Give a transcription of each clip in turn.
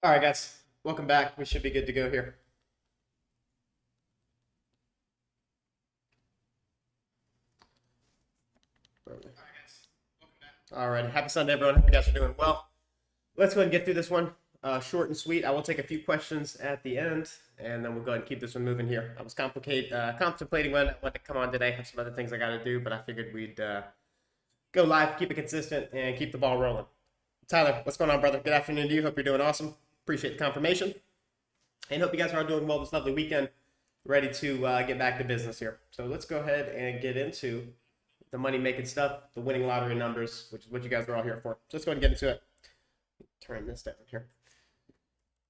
All right, guys, welcome back. We should be good to go here. All right, happy Sunday, everyone. Hope you guys are doing well. Let's go ahead and get through this one. Short and sweet. I will take a few questions at the end, and then we'll go ahead and keep this one moving here. I was contemplating when I want to come on today. I have some other things I got to do, but I figured we'd go live, keep it consistent, and keep the ball rolling. Tyler, what's going on, brother? Good afternoon to you. Hope you're doing awesome. Appreciate the confirmation. And hope you guys are all doing well this lovely weekend. Ready to get back to business here. So let's go ahead and get into the money-making stuff, the winning lottery numbers, which is what you guys are all here for. So let's go ahead and get into it. Turn this down here.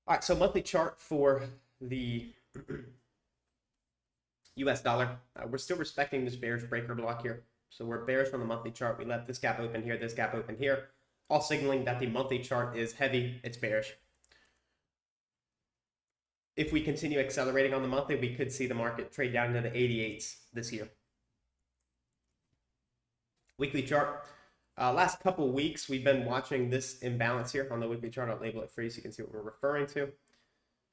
All right, so monthly chart for the US dollar. We're still respecting this bearish breaker block here. So we're bearish on the monthly chart. We left this gap open here, this gap open here, all signaling that the monthly chart is heavy, it's bearish. If we continue accelerating on the monthly, we could see the market trade down into the 88s this year. Weekly chart. Last couple weeks, we've been watching this imbalance here on the weekly chart. I'll label it for you so you can see what we're referring to.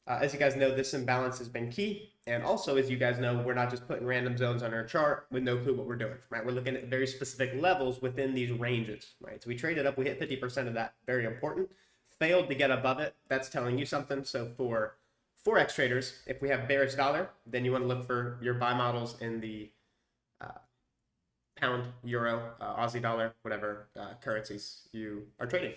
As you guys know, this imbalance has been key. And also, as you guys know, we're not just putting random zones on our chart with no clue what we're doing, right? We're looking at very specific levels within these ranges, right? So we traded up, we hit 50% of that, very important. Failed to get above it, that's telling you something. So for Forex traders, if we have bearish dollar, then you want to look for your buy models in the pound, euro, Aussie dollar, whatever currencies you are trading.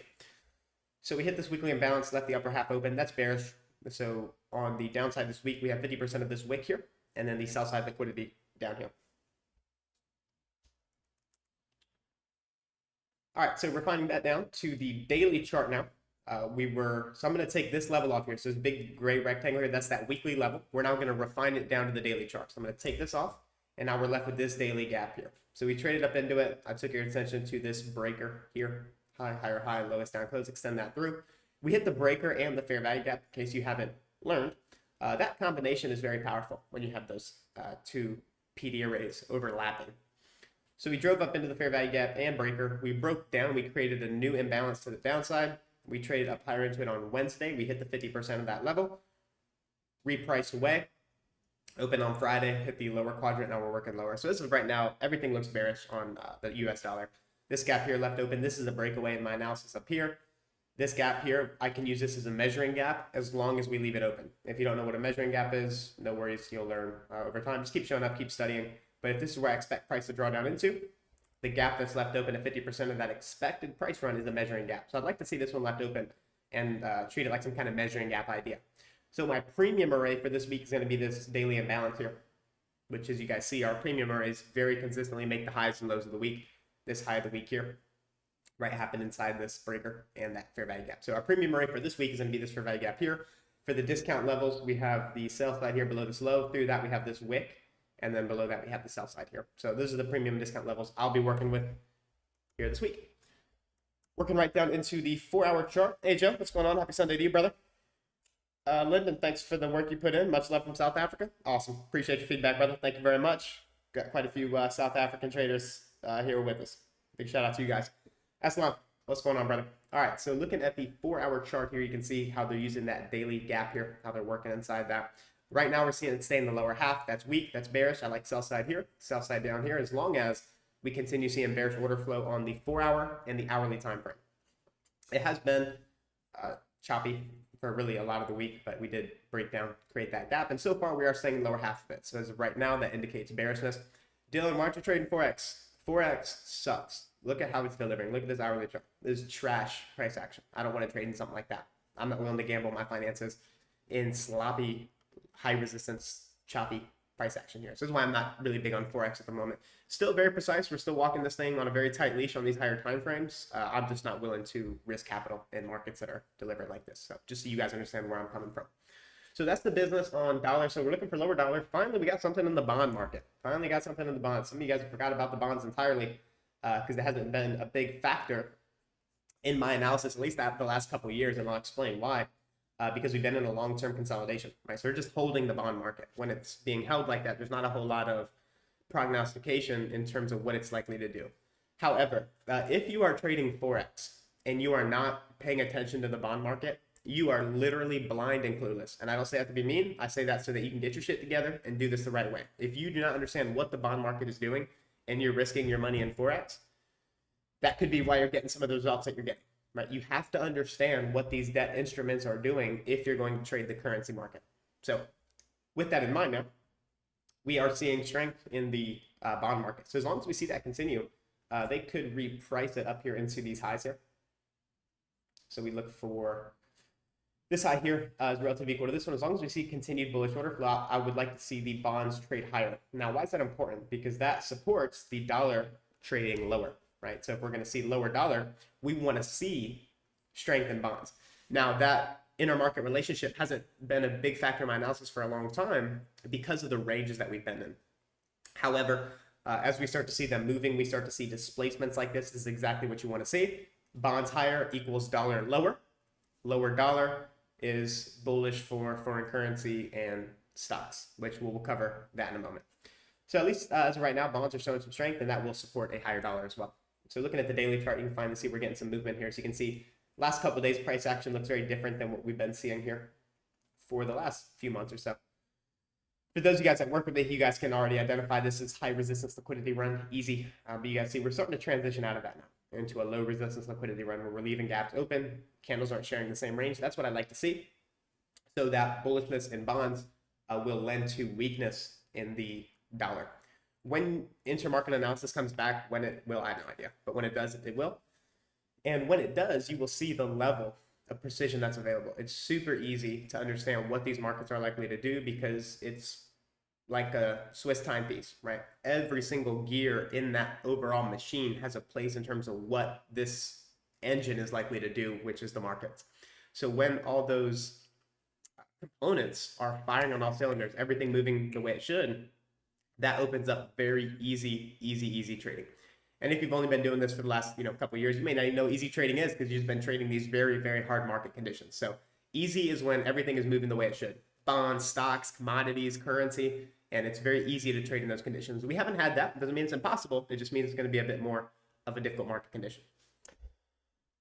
So we hit this weekly imbalance, left the upper half open. That's bearish. So on the downside this week, we have 50% of this wick here, and then the sell side liquidity down here. All right, so refining that down to the daily chart now. So I'm going to take this level off here. So this big gray rectangle here, that's that weekly level. We're now going to refine it down to the daily chart. So I'm going to take this off, and now we're left with this daily gap here. So we traded up into it. I took your attention to this breaker here. High, higher high, lowest down close, extend that through. We hit the breaker and the fair value gap, in case you haven't learned. That combination is very powerful when you have those two PD arrays overlapping. So we drove up into the fair value gap and breaker. We broke down. We created a new imbalance to the downside. We traded up higher into it on Wednesday. We hit the 50% of that level. Repriced away. Open on Friday, hit the lower quadrant. Now we're working lower. So this is right now, everything looks bearish on the US dollar. This gap here left open. This is a breakaway in my analysis up here. This gap here, I can use this as a measuring gap as long as we leave it open. If you don't know what a measuring gap is, no worries, you'll learn over time. Just keep showing up, keep studying. But if this is where I expect price to draw down into, the gap that's left open at 50% of that expected price run is a measuring gap. So I'd like to see this one left open and treat it like some kind of measuring gap idea. So my premium array for this week is going to be this daily imbalance here, which, as you guys see, our premium arrays very consistently make the highs and lows of the week. This high of the week here, right, happened inside this breaker and that fair value gap. So our premium array for this week is going to be this fair value gap here. For the discount levels, we have the sell side here below this low. Through that, we have this wick. And then below that, we have the sell side here. So those are the premium discount levels I'll be working with here this week. Working right down into the 4-hour chart. Hey, Joe, what's going on? Happy Sunday to you, brother. Lyndon, thanks for the work you put in. Much love from South Africa. Awesome. Appreciate your feedback, brother. Thank you very much. Got quite a few South African traders here with us. Big shout out to you guys. Aslam, what's going on, brother? All right, so looking at the 4-hour chart here, you can see how they're using that daily gap here, how they're working inside that. Right now, we're seeing it stay in the lower half. That's weak. That's bearish. I like sell side here, sell side down here, as long as we continue seeing bearish order flow on the 4-hour and the hourly time frame. It has been choppy for really a lot of the week, but we did break down, create that gap, and so far we are staying in the lower half of it. So as of right now, that indicates bearishness. Dylan, why aren't you trading Forex? Forex sucks. Look at how it's delivering. Look at this hourly chart. This is trash price action. I don't want to trade in something like that. I'm not willing to gamble my finances in sloppy, high resistance, choppy price action here. So this is why I'm not really big on Forex at the moment. Still very precise. We're still walking this thing on a very tight leash on these higher time frames. I'm just not willing to risk capital in markets that are delivered like this. So just so you guys understand where I'm coming from. So that's the business on dollar. So we're looking for lower dollar. Finally, we got something in the bond market. Finally got something in the bonds. Some of you guys have forgot about the bonds entirely because it hasn't been a big factor in my analysis, at least the last couple of years, and I'll explain why. Because we've been in a long-term consolidation, right? So we're just holding the bond market. When it's being held like that, there's not a whole lot of prognostication in terms of what it's likely to do. However, if you are trading Forex and you are not paying attention to the bond market, you are literally blind and clueless. And I don't say that to be mean. I say that so that you can get your shit together and do this the right way. If you do not understand what the bond market is doing and you're risking your money in Forex, that could be why you're getting some of the results that you're getting, right? You have to understand what these debt instruments are doing if you're going to trade the currency market. So with that in mind now, we are seeing strength in the bond market. So as long as we see that continue, they could reprice it up here into these highs here. So we look for this high here is relatively equal to this one. As long as we see continued bullish order flow, I would like to see the bonds trade higher. Now, why is that important? Because that supports the dollar trading lower, right? So if we're going to see lower dollar, we want to see strength in bonds. Now, that intermarket relationship hasn't been a big factor in my analysis for a long time because of the ranges that we've been in. However, as we start to see them moving, we start to see displacements like this. This is exactly what you want to see. Bonds higher equals dollar lower. Lower dollar is bullish for foreign currency and stocks, which we'll cover that in a moment. So at least as of right now, bonds are showing some strength, and that will support a higher dollar as well. So looking at the daily chart, you can finally see we're getting some movement here. So you can see last couple of days, price action looks very different than what we've been seeing here for the last few months or so. For those of you guys that work with me, you guys can already identify this as high resistance liquidity run, easy. But you guys see we're starting to transition out of that now into a low resistance liquidity run where we're leaving gaps open. Candles aren't sharing the same range. That's what I'd like to see. So that bullishness in bonds will lend to weakness in the dollar. When intermarket analysis comes back, when it will, I have no idea. But when it does, it will. And when it does, you will see the level of precision that's available. It's super easy to understand what these markets are likely to do because it's like a Swiss timepiece, right? Every single gear in that overall machine has a place in terms of what this engine is likely to do, which is the markets. So when all those components are firing on all cylinders, everything moving the way it should, that opens up very easy trading. And if you've only been doing this for the last couple of years, you may not even know easy trading is because you've been trading these very hard market conditions. So easy is when everything is moving the way it should. Bonds, stocks, commodities, currency, and it's very easy to trade in those conditions. We haven't had that. It doesn't mean it's impossible. It just means it's going to be a bit more of a difficult market condition.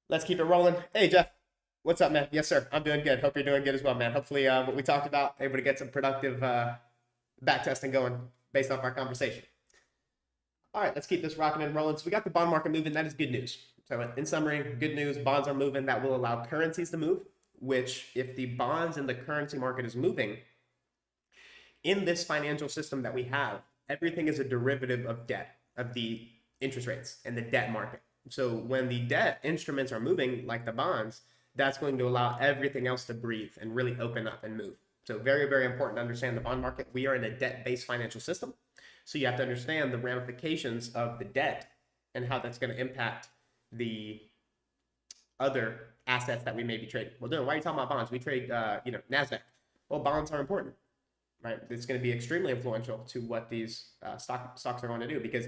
Let's keep it rolling. Hey, Jeff. What's up, man? Yes, sir. I'm doing good. Hope you're doing good as well, man. Hopefully what we talked about, able to get some productive back testing going based off our conversation. All right, let's keep this rocking and rolling. So we got the bond market moving. That is good news. So in summary, good news. Bonds are moving. That will allow currencies to move, which if the bonds and the currency market is moving, in this financial system that we have, everything is a derivative of debt, of the interest rates and the debt market. So when the debt instruments are moving, like the bonds, that's going to allow everything else to breathe and really open up and move. So very important to understand the bond market. We are in a debt-based financial system. So you have to understand the ramifications of the debt and how that's going to impact the other assets that we may be trading. Well, why are you talking about bonds? We trade, NASDAQ. Well, bonds are important. Right, it's going to be extremely influential to what these stocks are going to do because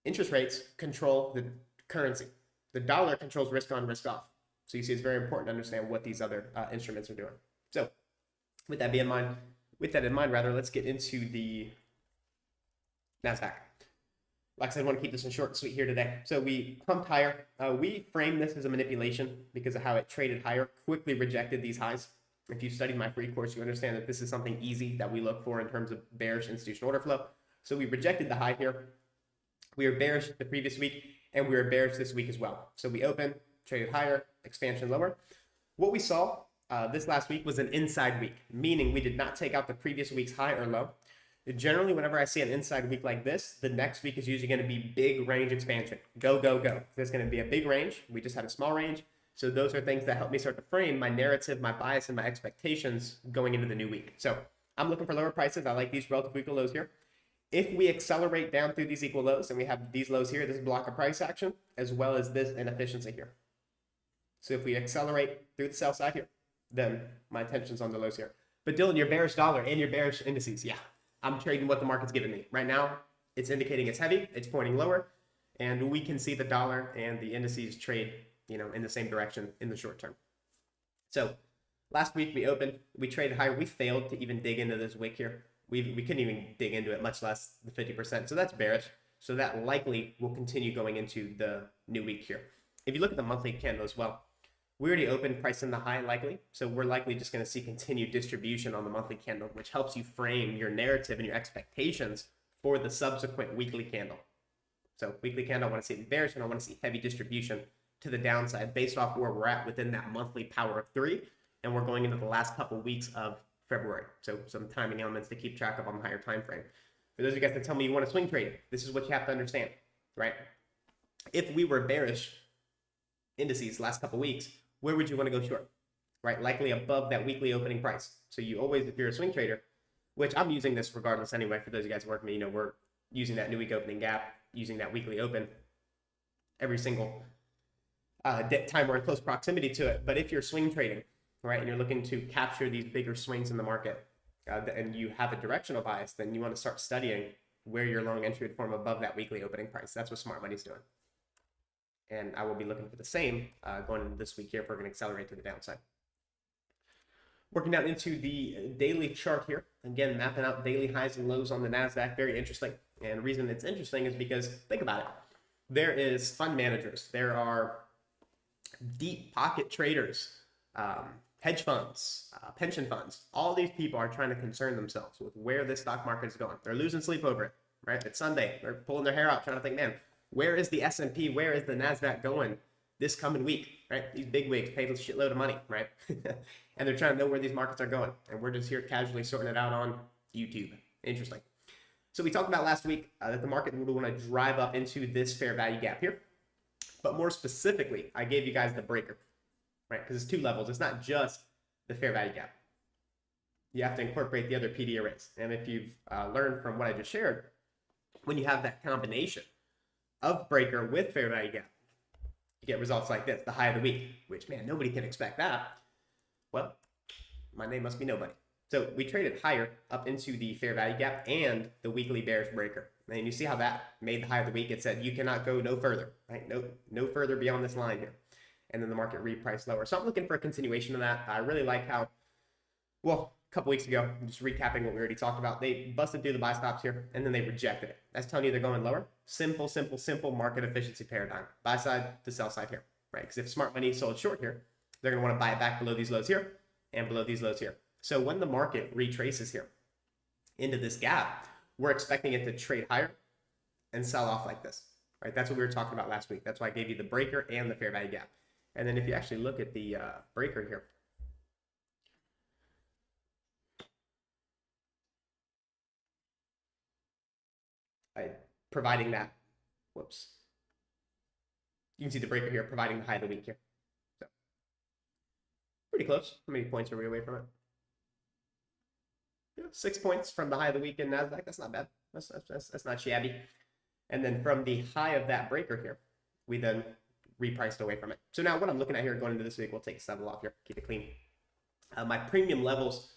interest rates control the currency. The dollar controls risk on, risk off. So you see, it's very important to understand what these other instruments are doing. So, with that in mind, let's get into the NASDAQ. Like I said, I want to keep this in short and sweet here today. So we pumped higher. We framed this as a manipulation because of how it traded higher. Quickly rejected these highs. If you studied my free course, you understand that this is something easy that we look for in terms of bearish institutional order flow. So we rejected the high here. We were bearish the previous week, and we were bearish this week as well. So we opened, traded higher, expansion lower. What we saw this last week was an inside week, meaning we did not take out the previous week's high or low. Generally, whenever I see an inside week like this, the next week is usually going to be big range expansion. Go. There's going to be a big range. We just had a small range. So those are things that help me start to frame my narrative, my bias, and my expectations going into the new week. So I'm looking for lower prices. I like these relative equal lows here. If we accelerate down through these equal lows, and we have these lows here, this block of price action, as well as this inefficiency here. So if we accelerate through the sell side here, then my attention's on the lows here. But Dylan, your bearish dollar and your bearish indices, yeah, I'm trading what the market's giving me. Right now, it's indicating it's heavy, it's pointing lower, and we can see the dollar and the indices trade in the same direction in the short term. So last week we opened, we traded higher. We failed to even dig into this wick here. We couldn't even dig into it, much less the 50%. So that's bearish. So that likely will continue going into the new week here. If you look at the monthly candle as well, We already opened price in the high likely, so we're likely just going to see continued distribution on the monthly candle, which helps you frame your narrative and your expectations for the subsequent weekly candle. So weekly candle, I want to see bearish, and I want to see heavy distribution to the downside based off where we're at within that monthly power of 3, and we're going into the last couple weeks of February. So some timing elements to keep track of on the higher time frame. For those of you guys that tell me you want to swing trade, this is what you have to understand, right? If we were bearish indices last couple weeks, where would you want to go short, right? Likely above that weekly opening price. So you always, if you're a swing trader, which I'm using this regardless anyway, for those of you guys who work with me, we're using that new week opening gap, using that weekly open every single time we're in close proximity to it. But if you're swing trading, right, and you're looking to capture these bigger swings in the market, and you have a directional bias, then you want to start studying where your long entry would form above that weekly opening price. That's what smart money's doing. And I will be looking for the same going into this week here if we're going to accelerate to the downside. Working down into the daily chart here. Again, mapping out daily highs and lows on the NASDAQ. Very interesting. And the reason it's interesting is because, think about it. There is fund managers. There are deep pocket traders, hedge funds, pension funds. All these people are trying to concern themselves with where this stock market is going. They're losing sleep over it, right? It's Sunday. They're pulling their hair out trying to think, man, where is the S&P? Where is the NASDAQ going this coming week, right? These big wigs paid a shitload of money, right? And they're trying to know where these markets are going. And we're just here casually sorting it out on YouTube. Interesting. So we talked about last week that the market would want to drive up into this fair value gap here. But more specifically, I gave you guys the breaker, right? Because it's 2 levels. It's not just the fair value gap. You have to incorporate the other PD arrays. And if you've learned from what I just shared, when you have that combination of breaker with fair value gap, you get results like this, the high of the week, which, man, nobody can expect that. Well, my name must be nobody. So we traded higher up into the fair value gap and the weekly bearish breaker. And you see how that made the high of the week. It said you cannot go no further, right? No further beyond this line here. And then the market repriced lower. So I'm looking for a continuation of that. I really like how, well, a couple weeks ago, just recapping what we already talked about, they busted through the buy stops here and then they rejected it. That's telling you they're going lower. Simple market efficiency paradigm. Buy side to sell side here, right? Because if smart money sold short here, they're going to want to buy it back below these lows here and below these lows here. So when the market retraces here into this gap, we're expecting it to trade higher and sell off like this, right? That's what we were talking about last week. That's why I gave you the breaker and the fair value gap. And then if you actually look at the breaker here, providing that, whoops. You can see the breaker here providing the high of the week here. So pretty close. How many points are we away from it? Yeah, 6 points from the high of the week in NASDAQ. That's not bad. That's not shabby. And then from the high of that breaker here, we then repriced away from it. So now what I'm looking at here going into this week, we'll take 7 off here, keep it clean. My premium levels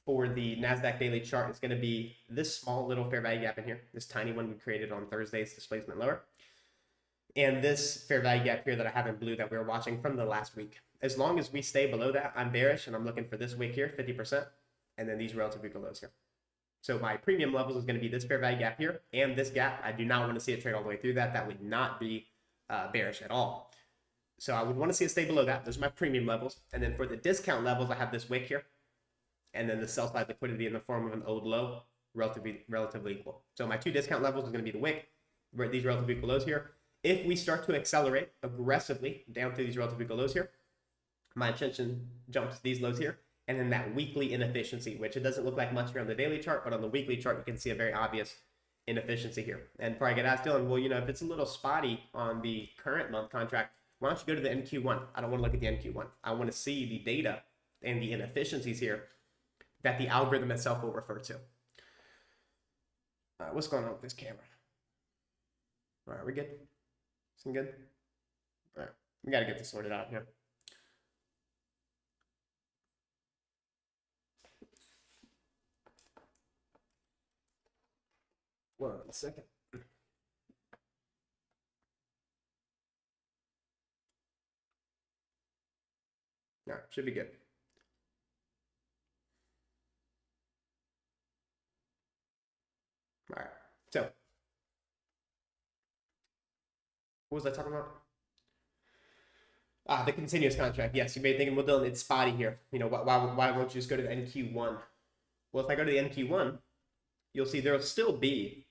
for the NASDAQ daily chart is going to be this small little fair value gap in here, this tiny one we created on Thursday's displacement lower, and this fair value gap here that I have in blue that we were watching from the last week. As long as we stay below that, I'm bearish, and I'm looking for this wick here, 50%, and then these relative weak lows here. So my premium levels is going to be this fair value gap here and this gap. I do not want to see it trade all the way through that. That would not be bearish at all. So I would want to see it stay below that. Those are my premium levels. And then for the discount levels, I have this wick here. And then the sell side liquidity in the form of an old low, relatively equal. So my 2 discount levels is going to be the wick, these relative equal lows here. If we start to accelerate aggressively down through these relative equal lows here, my attention jumps to these lows here. And then that weekly inefficiency, which it doesn't look like much here on the daily chart, but on the weekly chart, you can see a very obvious inefficiency here. And before I get asked, Dylan, well, if it's a little spotty on the current month contract, why don't you go to the NQ1? I don't want to look at the NQ1. I want to see the data and the inefficiencies here that the algorithm itself will refer to. What's going on with this camera? All right, we good? Some good? All right, we got to get this sorted out here. One second. All right, should be good. All right, so what was I talking about? The continuous contract. Yes, you may be thinking, well, Dylan, it's spotty here. Why won't you just go to the NQ1? Well, if I go to the NQ1, you'll see there'll still be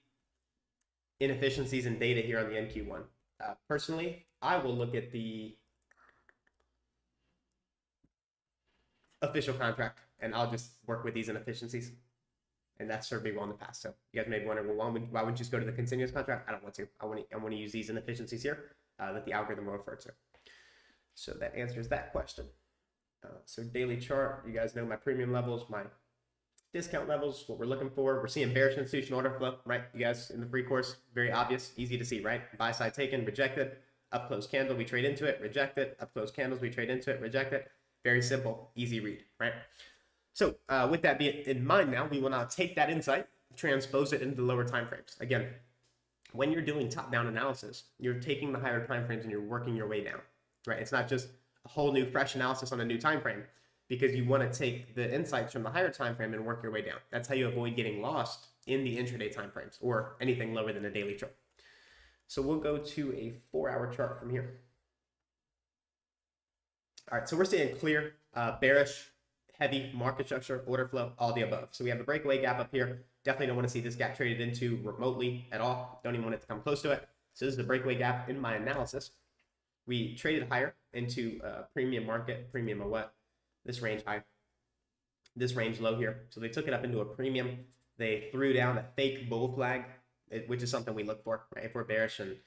inefficiencies in data here on the NQ1. Personally, I will look at the official contract, and I'll just work with these inefficiencies. And that served me well in the past. So you guys may be wondering, well, why wouldn't you just go to the continuous contract? I don't want to. I want to use these inefficiencies here that the algorithm will refer to. So that answers that question. So daily chart, you guys know my premium levels, my discount levels, what we're looking for. We're seeing bearish institutional order flow, right? You guys in the free course, very obvious, easy to see, right? Buy side taken, rejected, up close candle, we trade into it, reject it, up close candles, we trade into it, reject it. Very simple, easy read, right? So with that being in mind now, we will now take that insight, transpose it into the lower time frames. Again, when you're doing top-down analysis, you're taking the higher time frames and you're working your way down, right? It's not just a whole new fresh analysis on a new time frame, because you want to take the insights from the higher time frame and work your way down. That's how you avoid getting lost in the intraday time frames or anything lower than a daily chart. So we'll go to a 4-hour chart from here. All right, so we're seeing clear, bearish, heavy market structure, order flow, all the above. So we have a breakaway gap up here. Definitely don't want to see this gap traded into remotely at all. Don't even want it to come close to it. So this is the breakaway gap in my analysis. We traded higher into premium market, premium of what? This range high, this range low here. So they took it up into a premium. They threw down a fake bull flag, which is something we look for, right? If we're bearish and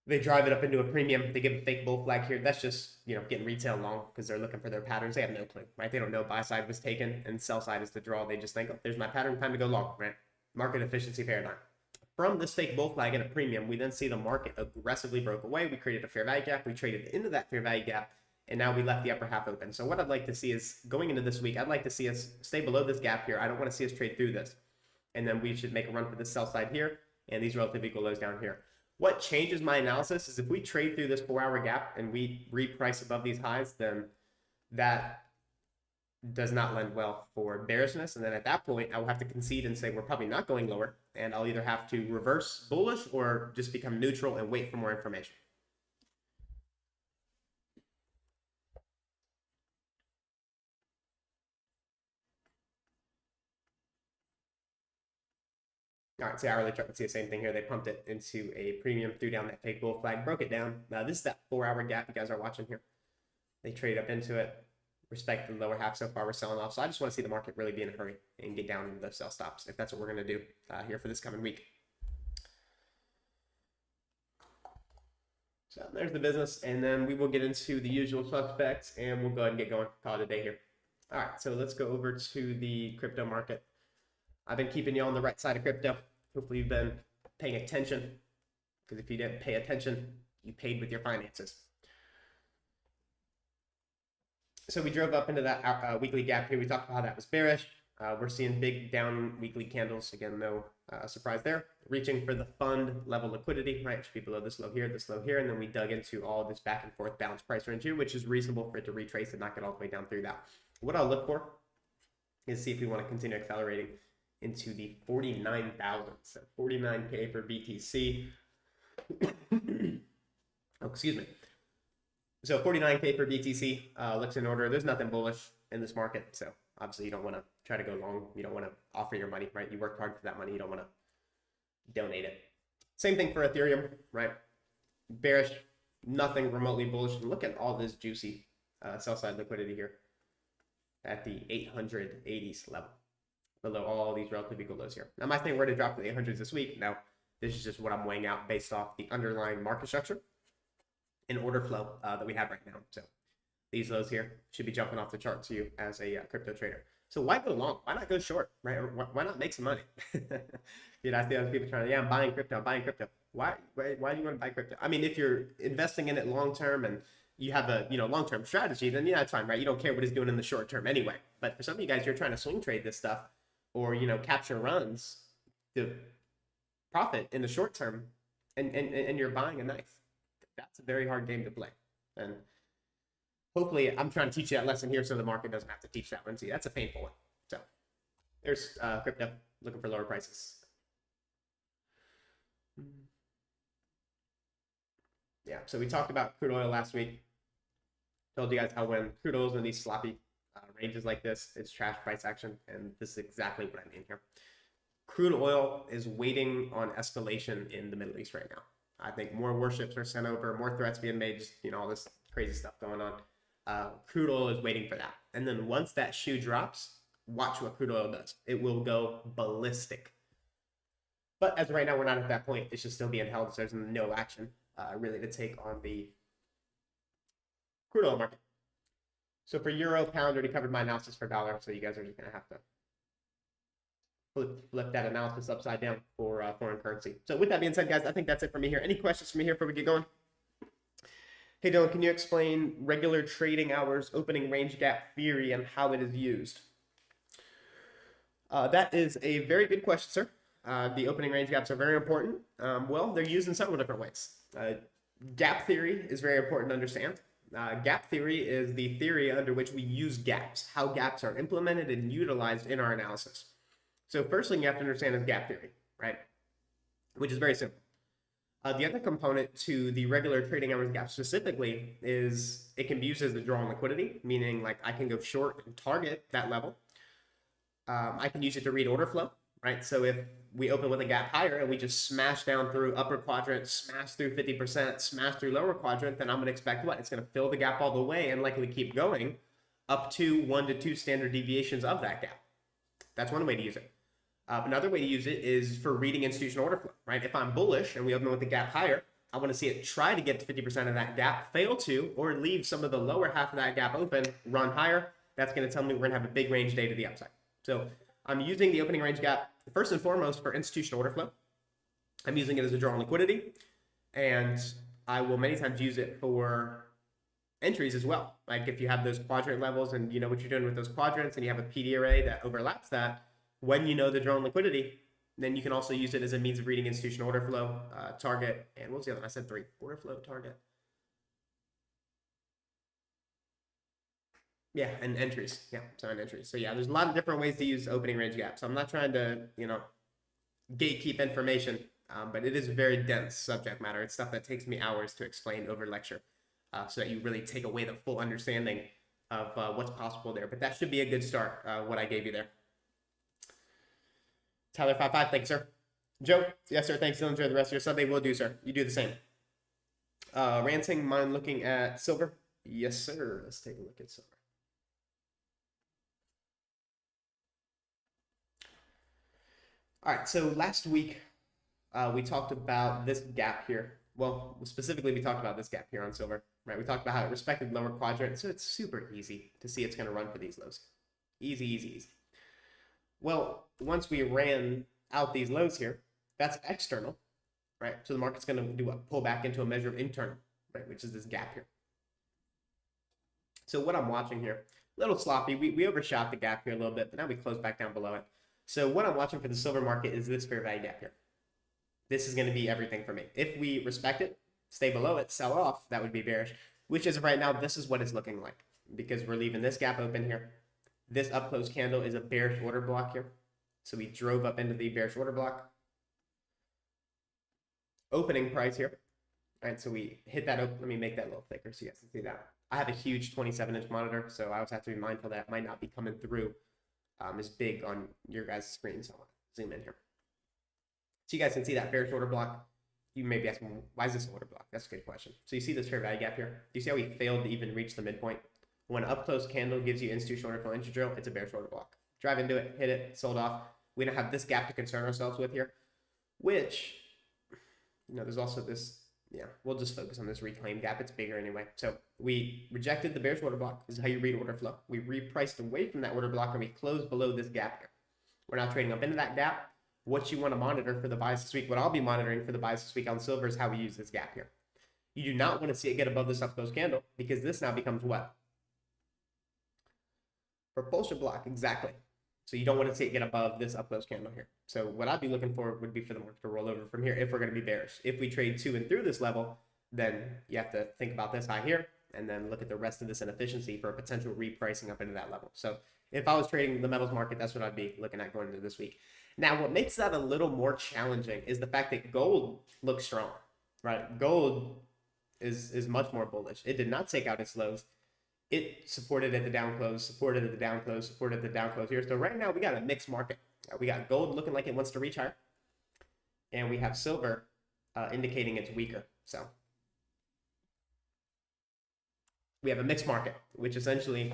they drive it up into a premium, they give a fake bull flag here. That's just, getting retail long because they're looking for their patterns. They have no clue, right? They don't know buy side was taken and sell side is the draw. They just think, oh, there's my pattern, time to go long, right? Market efficiency paradigm. From this fake bull flag in a premium, we then see the market aggressively broke away. We created a fair value gap. We traded into that fair value gap, and now we left the upper half open. So what I'd like to see is, going into this week, I'd like to see us stay below this gap here. I don't want to see us trade through this. And then we should make a run for the sell side here and these relative equal lows down here. What changes my analysis is if we trade through this 4-hour gap and we reprice above these highs, then that does not lend well for bearishness. And then at that point, I will have to concede and say we're probably not going lower. And I'll either have to reverse bullish or just become neutral and wait for more information. All right, so hourly chart, let's see the same thing here. They pumped it into a premium, threw down that fake bull flag, broke it down. Now this is that 4-hour gap you guys are watching here. They trade up into it, respect the lower half so far, we're selling off. So I just want to see the market really be in a hurry and get down into those sell stops if that's what we're going to do here for this coming week. So there's the business, and then we will get into the usual suspects, and we'll go ahead and get going, call it a day here. All right, so let's go over to the crypto market. I've been keeping you on the right side of crypto. Hopefully you've been paying attention, because if you didn't pay attention, you paid with your finances. So we drove up into that weekly gap here. We talked about how that was bearish. We're seeing big down weekly candles. Again, no surprise there. Reaching for the fund level liquidity, right? It should be below this low here, and then we dug into all this back and forth balanced price range here, which is reasonable for it to retrace and not get all the way down through that. What I'll look for is see if we want to continue accelerating into the 49,000. So 49K for BTC. Oh, excuse me. So 49K for BTC looks in order. There's nothing bullish in this market. So obviously you don't want to try to go long. You don't want to offer your money, right? You worked hard for that money. You don't want to donate it. Same thing for Ethereum, right? Bearish, nothing remotely bullish. And look at all this juicy sell side liquidity here at the 880s level, below all these relative equal lows here. Now, am I saying we're to drop to the 800s this week? No, this is just what I'm weighing out based off the underlying market structure and order flow that we have right now. So these lows here should be jumping off the chart to you as a crypto trader. So why go long? Why not go short, right? Or why not make some money? I see other people trying to, I'm buying crypto, I'm buying crypto. Why do you want to buy crypto? I mean, if you're investing in it long term and you have a long-term strategy, then yeah, it's fine, right? You don't care what it's doing in the short term anyway. But for some of you guys, you're trying to swing trade this stuff or capture runs to profit in the short term, and you're buying a knife. That's a very hard game to play. And hopefully I'm trying to teach you that lesson here so the market doesn't have to teach that one. See, that's a painful one. So there's crypto looking for lower prices. Yeah, so we talked about crude oil last week. Told you guys how when crude oil's in these sloppy ranges like this, it's trash price action, and this is exactly what I mean here. Crude oil is waiting on escalation in the Middle East right now. I think more warships are sent over, more threats being made, just, you know, all this crazy stuff going on. Crude oil is waiting for that. And then once that shoe drops, watch what crude oil does. It will go ballistic. But as of right now, we're not at that point. It's just still being held. So there's no action really to take on the crude oil market. So for euro, pound, already covered my analysis for dollar. So you guys are just going to have to flip that analysis upside down for foreign currency. So with that being said, guys, I think that's it for me here. Any questions for me here before we get going? Hey, Dylan, can you explain regular trading hours, opening range gap theory, and how it is used? That is a very good question, sir. The opening range gaps are very important. Well, they're used in several different ways. Gap theory is very important to understand. Gap theory is the theory under which we use gaps, how gaps are implemented and utilized in our analysis. So first thing you have to understand is gap theory, right? Which is very simple. The other component to the regular trading hours gap specifically is it can be used as the draw on liquidity, meaning like I can go short and target that level. I can use it to read order flow, right? So if we open with a gap higher and we just smash down through upper quadrant, smash through 50%, smash through lower quadrant, then I'm going to expect what? It's going to fill the gap all the way and likely keep going up to 1 to 2 standard deviations of that gap. That's one way to use it. Another way to use it is for reading institutional order flow, right? If I'm bullish and we open with a gap higher, I want to see it try to get to 50% of that gap, fail to, or leave some of the lower half of that gap open, run higher. That's going to tell me we're going to have a big range day to the upside. So I'm using the opening range gap first and foremost for institutional order flow. I'm using it as a draw on liquidity, and I will many times use it for entries as well. Like if you have those quadrant levels and you know what you're doing with those quadrants and you have a PD array that overlaps that, when you know the draw on liquidity, then you can also use it as a means of reading institutional order flow, target, and what was the other one? I said 3. Order flow, target. Yeah, and entries. Yeah, sorry, entries. So yeah, there's a lot of different ways to use opening range gaps. So I'm not trying to, you know, gatekeep information, but it is very dense subject matter. It's stuff that takes me hours to explain over lecture, so that you really take away the full understanding of what's possible there. But that should be a good start, what I gave you there. Tyler 55, thanks, sir. Joe, yes, sir. Thanks. Enjoy the rest of your Sunday. Will do, sir. You do the same. Ransing, mind looking at silver? Yes, sir. Let's take a look at silver. All right. So last week, we talked about this gap here. Well, specifically, we talked about this gap here on silver, right? We talked about how it respected lower quadrant. So it's super easy to see it's going to run for these lows. Easy, easy, easy. Well, once we ran out these lows here, that's external, right? So the market's going to do what? Pull back into a measure of internal, right? Which is this gap here. So what I'm watching here, a little sloppy. We overshot the gap here a little bit, but now we close back down below it. So what I'm watching for the silver market is this fair value gap here. This is going to be everything for me. If we respect it, stay below it, sell off, that would be bearish, which is right now, this is what it's looking like because we're leaving this gap open here. This up close candle is a bearish order block here. So we drove up into the bearish order block. Opening price here. All right, so we hit that open. Let me make that a little thicker so you guys can see that. I have a huge 27-inch monitor, so I always have to be mindful that it might not be coming through as big on your guys' screen. So I'll zoom in here. So you guys can see that bearish order block. You may be asking, why is this an order block? That's a good question. So you see this fair value gap here. Do you see how we failed to even reach the midpoint? When an up close candle gives you institutional order flow entry drill, it's a bearish order block. Drive into it, hit it, sold off. We don't have this gap to concern ourselves with here, which, you know, there's also this, yeah, we'll just focus on this reclaim gap. It's bigger anyway. So we rejected the bearish order block. This is how you read order flow. We repriced away from that order block and we closed below this gap here. We're now trading up into that gap. What you want to monitor for the buys this week, what I'll be monitoring for the buys this week on silver is how we use this gap here. You do not want to see it get above this up close candle because this now becomes what? Propulsion block, exactly. So you don't want to see it get above this up close candle here. So what I'd be looking for would be for the market to roll over from here if we're going to be bearish. If we trade to and through this level, then you have to think about this high here and then look at the rest of this inefficiency for a potential repricing up into that level. So if I was trading the metals market, that's what I'd be looking at going into this week. Now, what makes that a little more challenging is the fact that gold looks strong, right? Gold is much more bullish. It did not take out its lows. it supported at the down close, supported at the down close, supported at the down close here. So right now we got a mixed market. We got gold looking like it wants to reach higher, and we have silver indicating it's weaker. So we have a mixed market, which essentially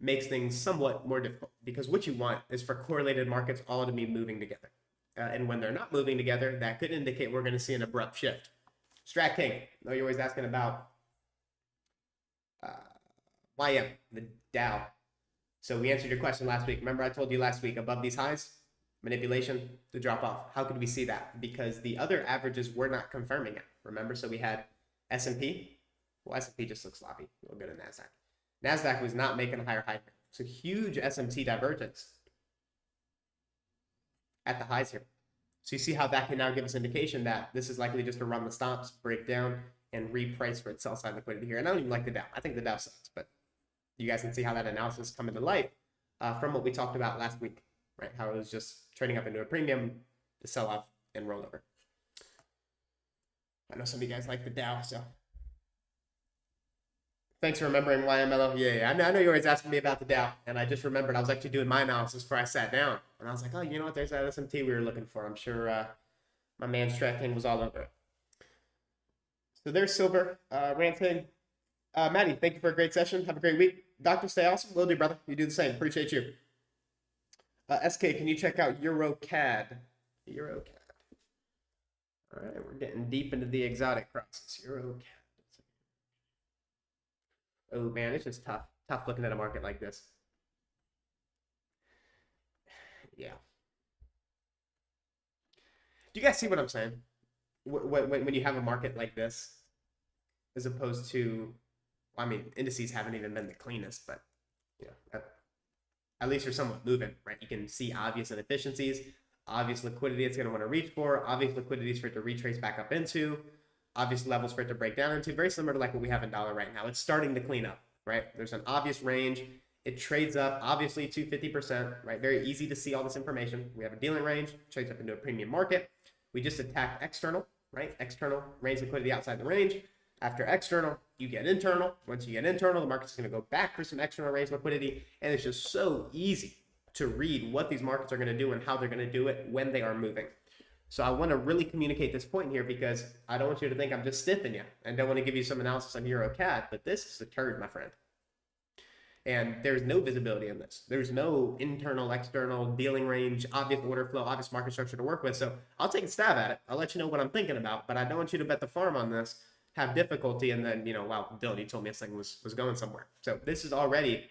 makes things somewhat more difficult, because what you want is for correlated markets all to be moving together. And when they're not moving together, that could indicate we're going to see an abrupt shift. Strat King, I know you're always asking about YM, the Dow. So we answered your question last week. Remember I told you last week, above these highs, manipulation, the drop off. How could we see that? Because the other averages were not confirming it. Remember, so we had S&P. Well, S&P just looks sloppy. We'll go to NASDAQ. NASDAQ was not making a higher high here. So huge SMT divergence at the highs here. So you see how that can now give us indication that this is likely just to run the stops, break down, and reprice for its sell side liquidity here. And I don't even like the Dow. I think the Dow sucks, but you guys can see how that analysis come into light from what we talked about last week, right? How it was just trading up into a premium, the sell off, and roll over. I know some of you guys like the Dow, so thanks for remembering YMLO. Yeah. I know you always asking me about the Dow, and I just remembered I was actually doing my analysis before I sat down, and I was like, oh, you know what? There's that SMT we were looking for. I'm sure my man Strat King was all over it. So there's silver ranting. Maddie, thank you for a great session. Have a great week. Doctor, stay awesome. Will do, brother. You do the same. Appreciate you. SK, can you check out EuroCAD? EuroCAD. All right, we're getting deep into the exotic prices. EuroCAD. Oh man, it's just tough looking at a market like this. Yeah. Do you guys see what I'm saying? When you have a market like this, as opposed to, I mean, indices haven't even been the cleanest, but you know, at least they're somewhat moving, right? You can see obvious inefficiencies, obvious liquidity it's going to want to reach for, obvious liquidities for it to retrace back up into, obvious levels for it to break down into, very similar to like what we have in dollar right now. It's starting to clean up, right? There's an obvious range. It trades up, obviously, to 50%, right? Very easy to see all this information. We have a dealing range, trades up into a premium market. We just attacked external, right? External, range liquidity outside the range. After external, you get internal. Once you get internal, the market's going to go back for some external range liquidity. And it's just so easy to read what these markets are going to do and how they're going to do it when they are moving. So I want to really communicate this point here, because I don't want you to think I'm just stiffing you and don't want to give you some analysis on EuroCAD, but this is a turd, my friend. And there's no visibility in this. There's no internal, external, dealing range, obvious order flow, obvious market structure to work with. So I'll take a stab at it. I'll let you know what I'm thinking about, but I don't want you to bet the farm on this, have difficulty, and then, you know, wow, Dylan, you told me this thing was going somewhere. So this is already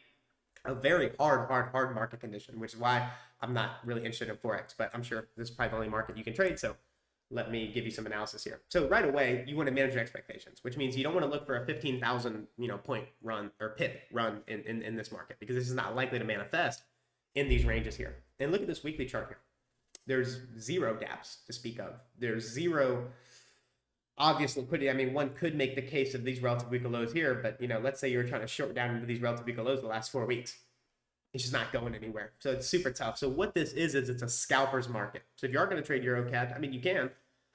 a very hard market condition, which is why I'm not really interested in Forex, but I'm sure this is probably the only market you can trade. So let me give you some analysis here. So right away, you want to manage your expectations, which means you don't want to look for a 15,000, point run or pip run in this market, because this is not likely to manifest in these ranges here. And look at this weekly chart here. There's zero gaps to speak of. There's zero obvious liquidity. I mean, one could make the case of these relative weekly lows here, but let's say you're trying to short down into these relative weekly lows the last 4 weeks. It's just not going anywhere. So it's super tough. So what this is it's a scalper's market. So if you are going to trade EuroCAD, I mean, you can,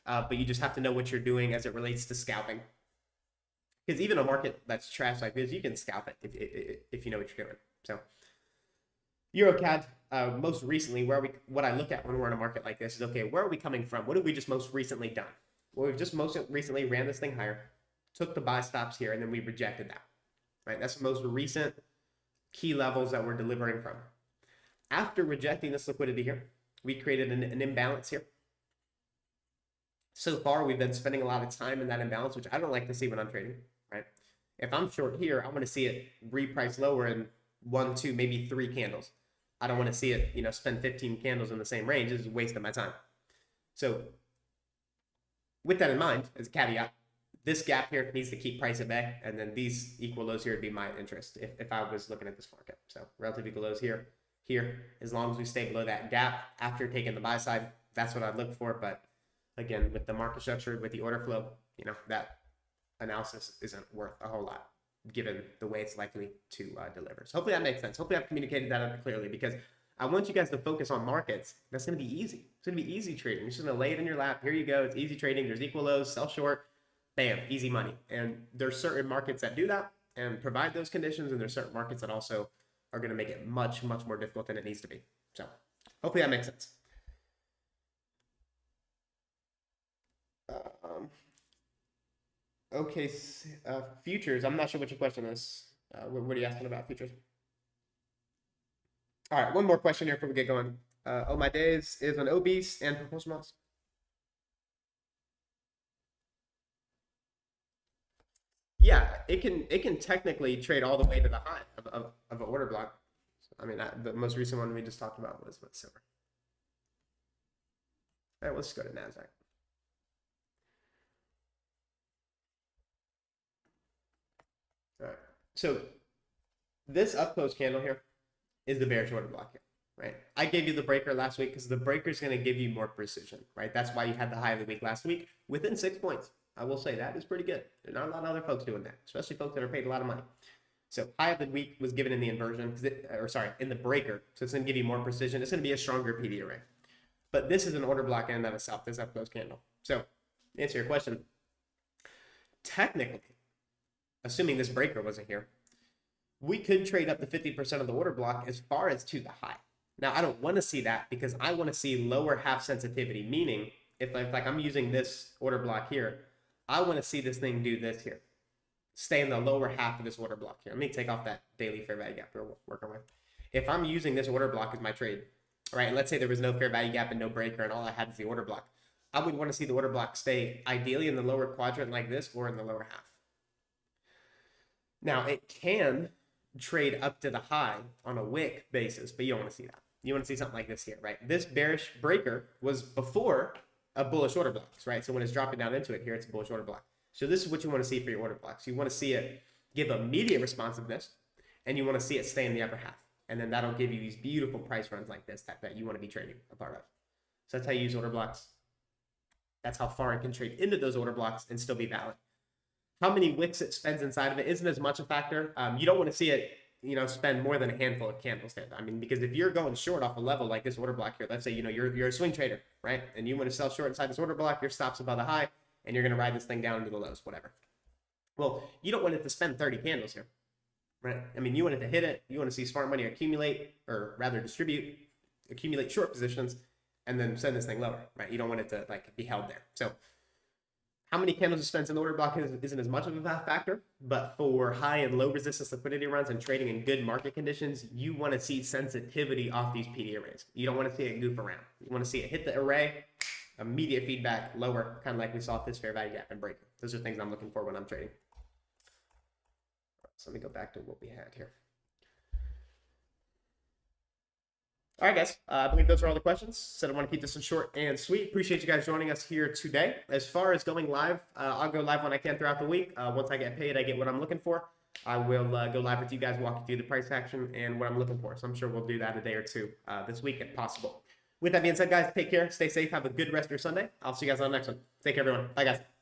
but you just have to know what you're doing as it relates to scalping. Because even a market that's trash like this, you can scalp it if you know what you're doing. So EuroCAD, most recently, what I look at when we're in a market like this is, okay, where are we coming from? What have we just most recently done? Well, we've just most recently ran this thing higher, took the buy stops here, and then we rejected that, right? That's the most recent key levels that we're delivering from. After rejecting this liquidity here, we created an imbalance here. So far, we've been spending a lot of time in that imbalance, which I don't like to see when I'm trading, right? If I'm short here, I want to see it reprice lower in 1, 2, maybe 3 candles. I don't want to see it, spend 15 candles in the same range. It's a waste of my time. So with that in mind, as a caveat, this gap here needs to keep price at bay, and then these equal lows here would be my interest if I was looking at this market. So relative equal lows here, as long as we stay below that gap after taking the buy side, that's what I'd look for. But again, with the market structure, with the order flow, that analysis isn't worth a whole lot given the way it's likely to deliver. So hopefully that makes sense. Hopefully I've communicated that clearly, because I want you guys to focus on markets. That's going to be easy. It's going to be easy trading. It's just going to lay it in your lap. Here you go. It's easy trading. There's equal lows, sell short, bam, easy money. And there's certain markets that do that, and provide those conditions, and there's certain markets that also are going to make it much, much more difficult than it needs to be. So hopefully that makes sense. Okay, futures. I'm not sure what your question is. What are you asking about futures? All right, one more question here before we get going. Oh, my days is on obese and proportional amounts. Yeah, it can technically trade all the way to the high of an order block. I mean, the most recent one we just talked about was what, silver. All right, let's go to NASDAQ. All right, so this up close candle here is the bearish order block here, right? I gave you the breaker last week because the breaker is going to give you more precision, right? That's why you had the high of the week last week within 6 points. I will say that is pretty good. There's not a lot of other folks doing that, especially folks that are paid a lot of money. So high of the week was given in the inversion, in the breaker. So it's going to give you more precision. It's going to be a stronger PD array. But this is an order block in and of itself, this up close candle. So to answer your question, technically, assuming this breaker wasn't here, we could trade up to 50% of the order block as far as to the high. Now, I don't want to see that because I want to see lower half sensitivity, meaning if like I'm using this order block here, I want to see this thing do this here. Stay in the lower half of this order block here. Let me take off that daily fair value gap we're working with. If I'm using this order block as my trade, right, and let's say there was no fair value gap and no breaker and all I had is the order block, I would want to see the order block stay ideally in the lower quadrant like this or in the lower half. Now, it can trade up to the high on a wick basis, but you don't want to see that. You want to see something like this here, right? This bearish breaker was before a bullish order block, right? So when it's dropping down into it here, it's a bullish order block. So this is what you want to see for your order blocks. You want to see it give immediate responsiveness, and you want to see it stay in the upper half. And then that'll give you these beautiful price runs like this that you want to be trading a part of. So that's how you use order blocks. That's how far it can trade into those order blocks and still be valid. How many wicks it spends inside of it isn't as much a factor. You don't want to see it, spend more than a handful of candles there. I mean, because if you're going short off a level like this order block here, let's say, you're a swing trader, right? And you want to sell short inside this order block, your stop's above the high, and you're going to ride this thing down to the lows, whatever. Well, you don't want it to spend 30 candles here, right? I mean, you want it to hit it. You want to see smart money accumulate, or rather accumulate short positions, and then send this thing lower, right? You don't want it to be held there. So how many candles it spends in the order block isn't as much of a factor, but for high and low resistance liquidity runs and trading in good market conditions, you want to see sensitivity off these PD arrays. You don't want to see it goof around. You want to see it hit the array, immediate feedback, lower, kind of like we saw with this fair value gap and breaker. Those are things I'm looking for when I'm trading. So let me go back to what we had here. All right, guys, I believe those are all the questions. Said I want to keep this short and sweet. Appreciate you guys joining us here today. As far as going live, I'll go live when I can throughout the week. Once I get paid, I get what I'm looking for. I will go live with you guys, walk you through the price action and what I'm looking for. So I'm sure we'll do that a day or two this week if possible. With that being said, guys, take care, stay safe, have a good rest of your Sunday. I'll see you guys on the next one. Take care, everyone. Bye, guys.